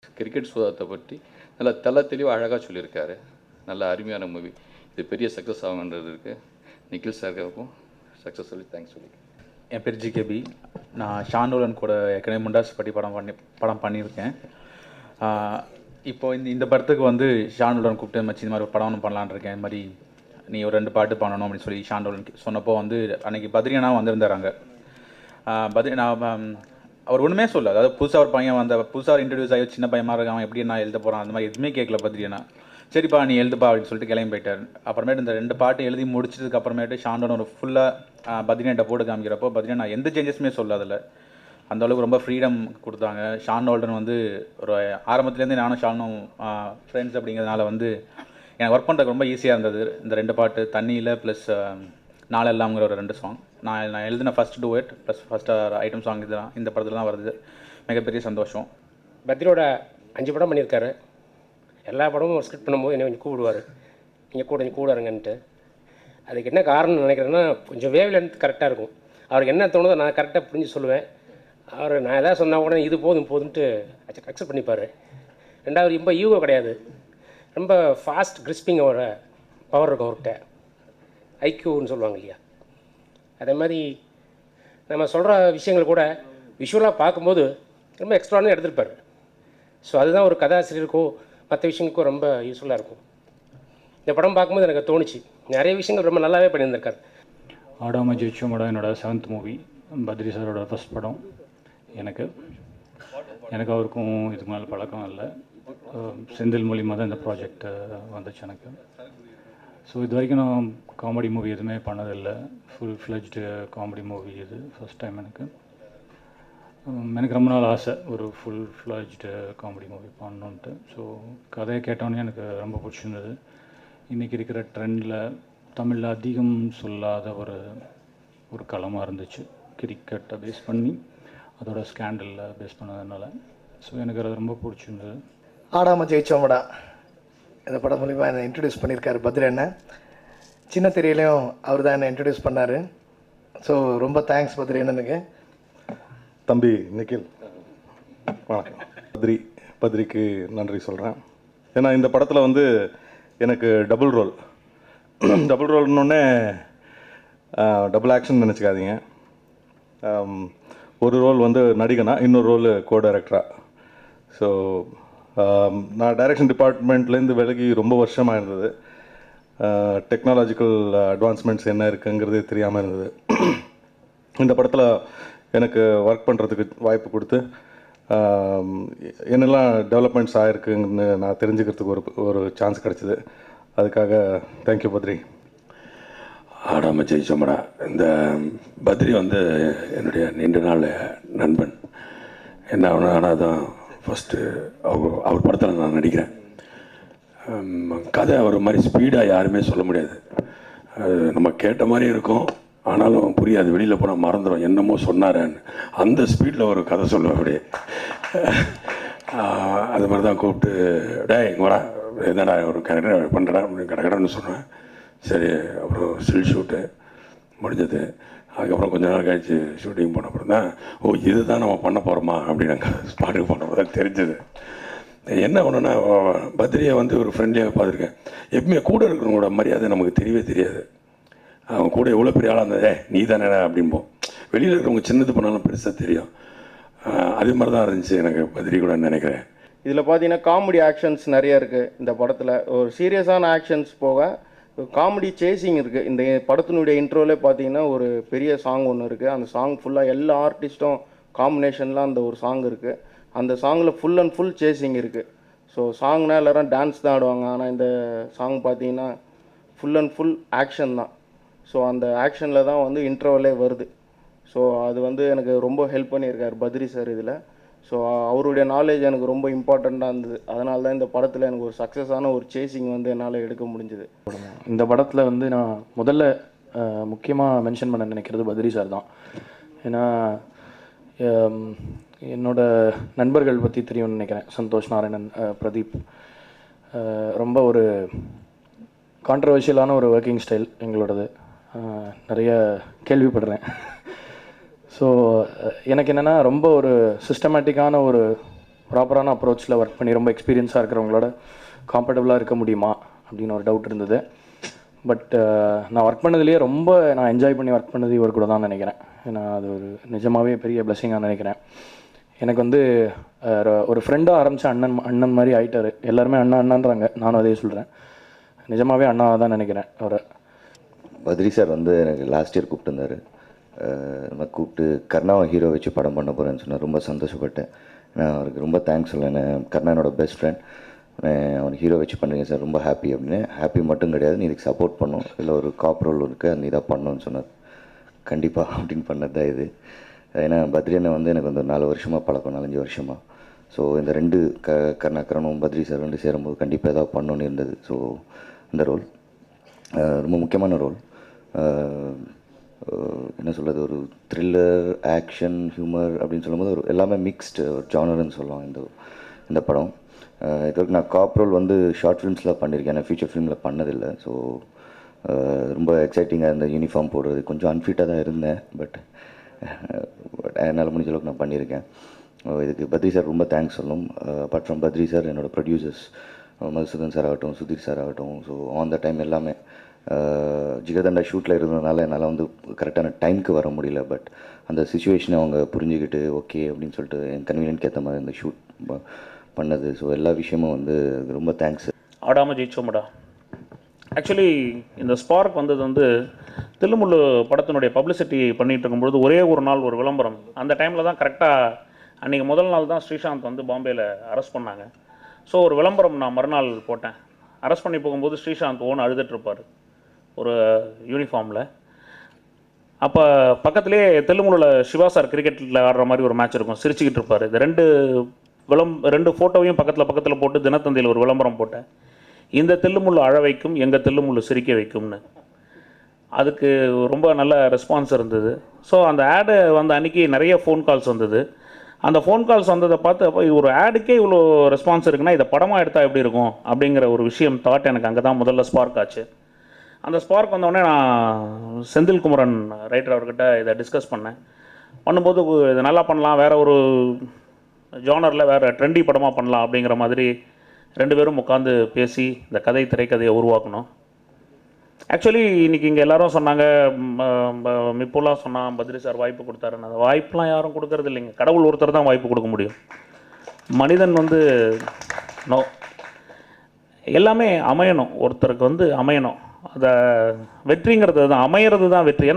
Cricket சூதாட்டத்தை பற்றி நல்லா தெள்ள தெளிவாக அழகாக சொல்லியிருக்காரு. நல்ல அருமையான மூவி. இது பெரிய சக்ஸஸ் ஆகுன்றது இருக்குது. நிக்கில் சாருக்கும் சக்ஸஸ் சொல்லி தேங்க்ஸ் சொல்லிக்கிறேன். என் பேர் ஜிகேபி. நான் ஷாண்டோலன் கூட ஏற்கனவே முண்டாஸ் பற்றி படம் பண்ணியிருக்கேன். இப்போ இந்த படத்துக்கு வந்து ஷாண்டோலன் கூப்பிட்டு மச்சி இந்த மாதிரி ஒரு படம் ஒன்று பண்ணலான்னு இருக்கேன். இந்த மாதிரி நீ ஒரு 2 பாட்டு பண்ணணும் அப்படின்னு சொல்லி ஷாண்டோலன் சொன்னப்போ வந்து அன்றைக்கி பத்ரினா வந்திருந்தாங்க. அவர் ஒன்றுமே சொல்ல, அதாவது புதுசாக ஒரு பையன் புதுசாக இன்ட்ரடியூஸ் ஆகி சின்ன பையமாக இருக்கான், எப்படி நான் எழுத போகிறான் அந்த மாதிரி எதுவுமே கேட்கல பத்ரினா. சரிப்பா நீ எழுதுப்பா அப்படின்னு சொல்லிட்டு கிளம்பி போயிட்டார். அப்புறமேட்டு இந்த 2 பாட்டு எழுதி முடிச்சதுக்கு அப்புறமேட்டு ஷாண்டோன் ஒரு ஃபுல்லாக பத்ரினாட்ட போட்டு காமிக்கிறப்போ பத்ரினா நான் எந்த சேஞ்சஸுமே சொல்ல அதில் அந்தளவுக்கு ரொம்ப ஃப்ரீடம் கொடுத்தாங்க. ஷாண்டோல்டன் வந்து ஒரு ஆரம்பத்துலேருந்து நானும் ஷானும் ஃப்ரெண்ட்ஸ் அப்படிங்கிறதுனால வந்து எனக்கு ஒர்க் பண்ணுறதுக்கு ரொம்ப ஈஸியாக இருந்தது. இந்த 2 பாட்டு தண்ணியில் ப்ளஸ் நாளெல்லாம்ங்கிற ஒரு 2 சாங் நான் எழுதின first duet plus first item song இதுதான் இந்த படத்தில் தான் வருது. மிகப்பெரிய சந்தோஷம். பத்ரியோட 5 படம் பண்ணியிருக்காரு. எல்லா படமும் ஸ்கிரிப்ட் பண்ணும்போது என்ன கொஞ்சம் கூப்பிடுவார், நீங்கள் கூட இருங்கன்ட்டு. அதுக்கு என்ன காரணம்னு நினைக்கிறேன்னா கொஞ்சம் வேவ் லென்த் கரெக்டாக இருக்கும். அவருக்கு என்ன தோணுதோ நான் கரெக்டாக புரிஞ்சு சொல்லுவேன். அவர் நான் எதாவது சொன்னால் கூட இது போதும்ன்ட்டு அக்செப்ட் பண்ணிப்பார். ரெண்டாவது ரொம்ப ஈகோ கிடையாது, ரொம்ப ஃபாஸ்ட் கிரிஸ்பிங் அவரோட பவர் இருக்கும் அவர்கிட்ட. ஐக்யூன்னு சொல்லுவாங்க இல்லையா, அதே மாதிரி நம்ம சொல்கிற விஷயங்கள் கூட விஷுவலாக பார்க்கும்போது ரொம்ப எக்ஸ்ட்ரானே எடுத்துருப்பார். ஸோ அதுதான் ஒரு கதாசிரியருக்கோ மற்ற விஷயங்களுக்கோ ரொம்ப யூஸ்ஃபுல்லாக இருக்கும். இந்த படம் பார்க்கும்போது எனக்கு தோணுச்சு நிறைய விஷயங்கள் ரொம்ப நல்லாவே பண்ணியிருந்திருக்காரு. ஆடாம ஜெயிச்சோமோட என்னோட 7th மூவி, பத்ரி சாரோட ஃபஸ்ட் படம். எனக்கு அவருக்கும் இதுக்கு மேலே பழக்கம் இல்லை. செந்தில் மூலியமாக தான் இந்த ப்ராஜெக்ட் வந்துச்சு எனக்கு. ஸோ இது வரைக்கும் நான் காமெடி மூவி எதுவுமே பண்ணதில்லை. ஃபுல் ஃப்ளெஜ்டு காமெடி மூவி இது ஃபஸ்ட் டைம் எனக்கு. எனக்கு ரொம்ப நாள் ஆசை ஒரு ஃபுல் ஃப்ளெஜ்டு காமெடி மூவி பண்ணணுன்ட்டு. ஸோ கதையை கேட்டோன்னே எனக்கு ரொம்ப பிடிச்சிருந்தது. இன்றைக்கி இருக்கிற ட்ரெண்டில் தமிழில் அதிகம் சொல்லாத ஒரு களமாக இருந்துச்சு. கிரிக்கெட்டை பேஸ் பண்ணி அதோட ஸ்கேண்டலில் பேஸ் பண்ணதுனால. ஸோ எனக்கு அது ரொம்ப பிடிச்சிருந்தது. ஆடாமல் ஜெயிச்சோமடா இந்த படம் மூலிமா என்னை இன்ட்ரடியூஸ் பண்ணியிருக்காரு பத்ரி அண்ணன். சின்ன திரையிலையும் அவர் தான் என்னை இன்ட்ரடியூஸ் பண்ணார். ஸோ ரொம்ப தேங்க்ஸ் பத்ரி அண்ணனுக்கு. தம்பி நிக்கில் வணக்கம். பத்ரிக்கு நன்றி சொல்கிறேன். ஏன்னா இந்த படத்தில் வந்து எனக்கு டபுள் ரோல்னோடனே டபுள் ஆக்ஷன் நினச்சிக்காதீங்க. ஒரு ரோல் வந்து நடிகனா, இன்னொரு ரோல் கோ டைரக்டராக. ஸோ நான் டைரக்ஷன் டிபார்ட்மெண்ட்லேருந்து விலகி ரொம்ப வருஷமாக இருந்தது. டெக்னாலஜிக்கல் அட்வான்ஸ்மெண்ட்ஸ் என்ன இருக்குங்கிறதே தெரியாமல் இருந்தது. இந்த படத்தில் எனக்கு ஒர்க் பண்ணுறதுக்கு வாய்ப்பு கொடுத்து என்னெல்லாம் டெவலப்மெண்ட்ஸ் ஆகிருக்குன்னு நான் தெரிஞ்சுக்கிறதுக்கு ஒரு சான்ஸ் கிடச்சிது. அதுக்காக தேங்க்யூ பத்ரி. ஆடாம ஜெயிச்சோமடா இந்த பத்ரி வந்து என்னுடைய நீண்ட நாள் நண்பன். என்ன ஆனால் தான் ஃபஸ்ட்டு அவர் படத்தில் நான் நடிக்கிறேன். கதை ஒரு மாதிரி ஸ்பீடாக யாருமே சொல்ல முடியாது. நம்ம கேட்ட மாதிரி இருக்கும், ஆனாலும் புரியாது. வெளியில் போனால் மறந்துடும் என்னமோ சொன்னாரன்னு. அந்த ஸ்பீடில் ஒரு கதை சொல்லுவேன் அப்படியே. அது மாதிரி தான் கூப்பிட்டு டேய் இங்கடா என்னடா ஒரு கேரக்டர் பண்ணுறா அப்படின்னு கடன்னு சொன்னேன். சரி அப்புறம் ஸ்டில் ஷூட்டு முடிஞ்சது. அதுக்கப்புறம் கொஞ்ச நாள் கழிச்சு ஷூட்டிங் போன அப்புறம் தான் இது தான் நம்ம பண்ண போகிறோமா அப்படின்னு நாங்கள் ஸ்பாட்டுக்கு போனப்போ தான் தெரிஞ்சது. என்ன ஒன்றுன்னா பத்ரியை வந்து ஒரு ஃப்ரெண்ட்லியாக பார்த்துருக்கேன். எப்பவுமே கூட இருக்கிறவங்களோட மரியாதை நமக்கு தெரியவே தெரியாது. அவன் கூட எவ்வளோ பெரிய ஆளாக இருந்ததே நீ தானே அப்படிம்போம். வெளியில் இருக்கிறவங்க சின்னது பண்ணாலும் பெருசாக தெரியும். அதே மாதிரி தான் இருந்துச்சு எனக்கு பத்ரி கூட நினைக்கிறேன். இதில் பார்த்தீங்கன்னா காமெடி ஆக்ஷன்ஸ் நிறைய இருக்குது இந்த படத்தில். ஒரு சீரியஸான ஆக்ஷன்ஸ் போக காமெடி சேசிங் இருக்குது. இந்த படத்தினுடைய இன்ட்ரோலே பார்த்தீங்கன்னா ஒரு பெரிய சாங் ஒன்று இருக்குது. அந்த சாங் ஃபுல்லாக எல்லா ஆர்டிஸ்ட்டும் காம்பினேஷன்லாம் அந்த ஒரு சாங் இருக்குது. அந்த சாங்கில் ஃபுல் அண்ட் ஃபுல் சேசிங் இருக்குது. ஸோ சாங்னால் எல்லோரும் டான்ஸ் தான் ஆடுவாங்க, ஆனால் இந்த சாங் பார்த்தீங்கன்னா ஃபுல் அண்ட் ஃபுல் ஆக்ஷன் தான். ஸோ அந்த ஆக்ஷனில் தான் வந்து இன்ட்ரோவிலே வருது. ஸோ அது வந்து எனக்கு ரொம்ப ஹெல்ப் பண்ணியிருக்கார் பத்ரி சார் இதில். ஸோ அவருடைய நாலேஜ் எனக்கு ரொம்ப இம்பார்ட்டண்ட்டாக இருந்தது. அதனால தான் இந்த படத்தில் எனக்கு ஒரு சக்ஸஸான ஒரு சேசிங் வந்து என்னால் எடுக்க முடிஞ்சுது. இந்த படத்தில் வந்து நான் முதல்ல முக்கியமாக மென்ஷன் பண்ண நினைக்கிறது பத்ரி சார் தான். ஏன்னா என்னோட நண்பர்கள் பற்றி தெரியும்னு நினைக்கிறேன். சந்தோஷ், நாராயணன், பிரதீப். ரொம்ப ஒரு கான்ட்ரவர்ஷியலான ஒரு ஒர்க்கிங் ஸ்டைல் எங்களோடது. நிறைய கேள்விப்படுறேன். ஸோ எனக்கு என்னென்னா ரொம்ப ஒரு சிஸ்டமேட்டிக்கான ஒரு ப்ராப்பரான அப்ரோச்சில் ஒர்க் பண்ணி ரொம்ப எக்ஸ்பீரியன்ஸாக இருக்கிறவங்களோட காம்பர்டபுளாக இருக்க முடியுமா அப்படின்னு ஒரு டவுட் இருந்தது. பட் நான் ஒர்க் பண்ணதுலேயே ரொம்ப நான் என்ஜாய் பண்ணி ஒர்க் பண்ணது இவர் கூட தான் நினைக்கிறேன். ஏன்னா அது ஒரு நிஜமாகவே பெரிய பிளெஸிங்காக நினைக்கிறேன். எனக்கு வந்து ஒரு ஃப்ரெண்டாக ஆரம்பித்த அண்ணன் மாதிரி ஆகிட்டார். எல்லாருமே அண்ணான்றாங்க, நானும் அதே சொல்கிறேன். நிஜமாகவே அண்ணாவாக தான் நினைக்கிறேன் அவரை. பத்ரி சார் வந்து எனக்கு லாஸ்ட் இயர் கூப்பிட்டுருந்தார். நம்ம கூப்பிட்டு கர்ணாவை ஹீரோ வச்சு படம் பண்ண போகிறேன்னு சொன்னார். ரொம்ப சந்தோஷப்பட்டேன். நான் அவருக்கு ரொம்ப தேங்க்ஸ் சொல்லேன். கர்ணா என்னோட பெஸ்ட் ஃப்ரெண்ட். அவனுக்கு ஹீரோ வச்சு பண்ணுறீங்க சார், ரொம்ப ஹாப்பி அப்படின்னு. ஹாப்பி மட்டும் கிடையாது, நீ இதுக்கு சப்போர்ட் பண்ணும், இதில் ஒரு காப் ரோல் இருக்குது, அந்த இதாக பண்ணணும்னு சொன்னார். கண்டிப்பாக அப்படின்னு பண்ணது தான் இது. ஏன்னா பத்ரி அண்ணன் வந்து எனக்கு வந்து 4 வருஷமாக பழக்கம், 4-5 வருஷமாக. ஸோ இந்த ரெண்டு கர்ணனும் பத்ரி சார் ரெண்டு சேரும்போது கண்டிப்பாக ஏதாவது பண்ணணுன்னு இருந்தது. ஸோ இந்த ரோல் ரொம்ப முக்கியமான ரோல். என்ன சொல்கிறது, ஒரு த்ரில்லர், ஆக்ஷன், ஹியூமர் அப்படின்னு சொல்லும்போது ஒரு எல்லாமே மிக்ஸ்டு ஒரு ஜானர்னு சொல்லலாம் இந்த படம். இது வரைக்கும் நான் காப் ரோல் வந்து ஷார்ட் ஃபிலிம்ஸில் பண்ணியிருக்கேன், ஆனால் ஃபீச்சர் ஃபிலிமில் பண்ணதில்லை. ஸோ ரொம்ப எக்ஸைட்டிங்காக இருந்த யூனிஃபார்ம் போடுறது கொஞ்சம் அன்ஃபிட்டாக தான் இருந்தேன். பட் என்னால் முடிஞ்ச அளவுக்கு நான் பண்ணியிருக்கேன். இதுக்கு பத்ரி சார் ரொம்ப தேங்க்ஸ் சொல்லணும். அப்பார்ட் ஃப்ரம் பத்ரி சார், என்னோடய ப்ரொடியூசர்ஸ் மதுசூதன் சார் ஆகட்டும், சுதீர் சார் ஆகட்டும். ஸோ ஆன் த டைம் எல்லாமே ஜிகர்தண்டா ஷூட்டில் இருந்ததுனால என்னால் வந்து கரெக்டான டைமுக்கு வர முடியல. பட் அந்த சுச்சுவேஷனை அவங்க புரிஞ்சுக்கிட்டு ஓகே அப்படின்னு சொல்லிட்டு என் கன்வீனியன்ட்க்கு ஏற்ற மாதிரி அந்த ஷூட் பண்ணது. ஸோ எல்லா விஷயமும் வந்து ரொம்ப தேங்க்ஸ். ஆடாமல் ஜெயிச்சோம்டா. ஆக்சுவலி இந்த ஸ்பார்க் வந்தது வந்து தில்லுமுள்ளு படத்தினுடைய பப்ளிசிட்டி பண்ணிகிட்டு இருக்கும்பொழுது ஒரே ஒரு நாள் ஒரு விளம்பரம். அந்த டைமில் தான் கரெக்டாக அன்றைக்கி முதல் நாள் தான் ஸ்ரீசாந்த் வந்து பாம்பேயில் அரெஸ்ட் பண்ணாங்க. ஸோ ஒரு விளம்பரம் நான் மறுநாள் போட்டேன். அரெஸ்ட் பண்ணி போகும்போது ஸ்ரீசாந்த் அழுதுட்டுருப்பார் ஒரு யூனிஃபார்மில். அப்போ பக்கத்துலேயே தெலுங்குல சிவா சார் கிரிக்கெட்டில் ஆடுற மாதிரி ஒரு மேட்ச் இருக்கும், சிரிச்சுக்கிட்டு இருப்பார். இந்த ரெண்டு ஃபோட்டோவையும் பக்கத்தில் போட்டு தினத்தந்தியில் ஒரு விளம்பரம் போட்டேன். இந்த தில்லுமுள்ளு அழ வைக்கும், எங்கள் தில்லுமுள்ளு சிரிக்க வைக்கும்னு. அதுக்கு ரொம்ப நல்ல ரெஸ்பான்ஸ் இருந்தது. ஸோ அந்த ஆடு வந்த அன்றைக்கி நிறைய ஃபோன் கால்ஸ் வந்தது. அந்த ஃபோன் கால்ஸ் வந்ததை பார்த்து அப்போ இது ஒரு ஆடுக்கே இவ்வளோ ரெஸ்பான்ஸ் இருக்குன்னா இதை படமாக எடுத்தால் எப்படி இருக்கும் அப்படிங்கிற ஒரு விஷயம் தாட் எனக்கு அங்கே தான் முதல்ல ஸ்பார்க் ஆச்சு. அந்த ஸ்பார்க் வந்தோடனே நான் செந்தில் குமரன் ரைட்டர் அவர்கிட்ட இதை டிஸ்கஸ் பண்ணும்போது இதை நல்லா பண்ணலாம், வேறு ஒரு ஜானரில் வேறு ட்ரெண்டி படமாக பண்ணலாம் அப்படிங்கிற மாதிரி 2 பேரும் உட்காந்து பேசி இந்த திரைக்கதையை உருவாக்கணும். ஆக்சுவலி இன்றைக்கி இங்கே எல்லோரும் சொன்னாங்க, மிப்புலாம் சொன்னால் பத்ரி சார் வாய்ப்பு கொடுத்தாருன்னு. அந்த வாய்ப்பெலாம் யாரும் கொடுக்கறது இல்லைங்க. கடவுள் ஒருத்தர் தான் வாய்ப்பு கொடுக்க முடியும். மனிதன் வந்து நோ, எல்லாமே அமையணும், ஒருத்தருக்கு வந்து அமையணும். அதை வெற்றிங்கிறது தான், அமையிறது தான் வெற்றி. ஏன்னா